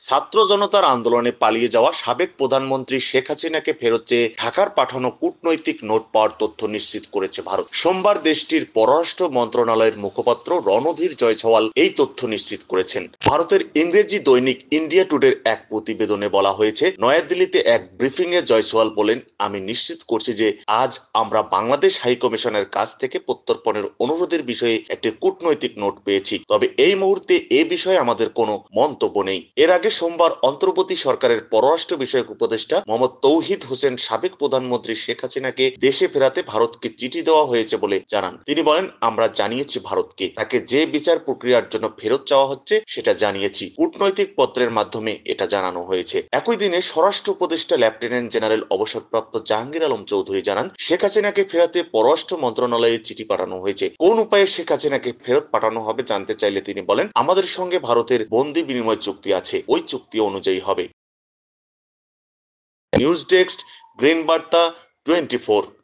ছাত্র জনতার আন্দোলনে পালিয়ে যাওয়া সাবেক প্রধানমন্ত্রী শেখ হাসিনাকে ফেরত চেয়ে ঢাকার পাঠানো কূটনৈতিক নোট পাওয়ার তথ্য নিশ্চিত করেছে ভারত। সোমবার দেশটির পররাষ্ট্র মন্ত্রণালয়ের মুখপাত্র রণধীর জয়সওয়াল এই তথ্য নিশ্চিত করেছেন। ভারতের ইংরেজি দৈনিক ইন্ডিয়া টুডের এক প্রতিবেদনে বলা হয়েছে, নয়াদিল্লিতে এক ব্রিফিং এ জয়সওয়াল বলেন, আমি নিশ্চিত করছি যে আজ আমরা বাংলাদেশ হাইকমিশনের কাছ থেকে প্রত্যর্পণের অনুরোধের বিষয়ে একটি কূটনৈতিক নোট পেয়েছি। তবে এই মুহূর্তে এ বিষয়ে আমাদের কোনো মন্তব্য নেই। এর আগে সোমবার অন্তর্বর্তী সরকারের পররাষ্ট্র বিষয়ক উপদেষ্টা মোহাম্মদ তৌহিদ হোসেন সাবেক প্রধানমন্ত্রী শেখ হাসিনাকে দেশে ফেরাতে ভারতকে চিঠি দেওয়া হয়েছে বলে জানান। তিনি বলেন, আমরা জানিয়েছি ভারতকে, তাকে যে বিচার প্রক্রিয়ার জন্য ফেরত চাওয়া হচ্ছে সেটা জানিয়েছি। কূটনৈতিক পত্রের মাধ্যমে এটা জানানো হয়েছে। একই দিনে স্বরাষ্ট্র উপদেষ্টা লেফটেন্যান্ট জেনারেল অবসরপ্রাপ্ত জাহাঙ্গীর আলম চৌধুরী জানান, শেখ হাসিনাকে ফেরাতে পররাষ্ট্র মন্ত্রণালয়ে চিঠি পাঠানো হয়েছে। কোন উপায়ে শেখ হাসিনাকে ফেরত পাঠানো হবে জানতে চাইলে তিনি বলেন, আমাদের সঙ্গে ভারতের বন্দি বিনিময় চুক্তি আছে, ওই চুক্তি অনুযায়ী হবে। নিউজ ডেস্ক, গ্রিন বার্তা 24।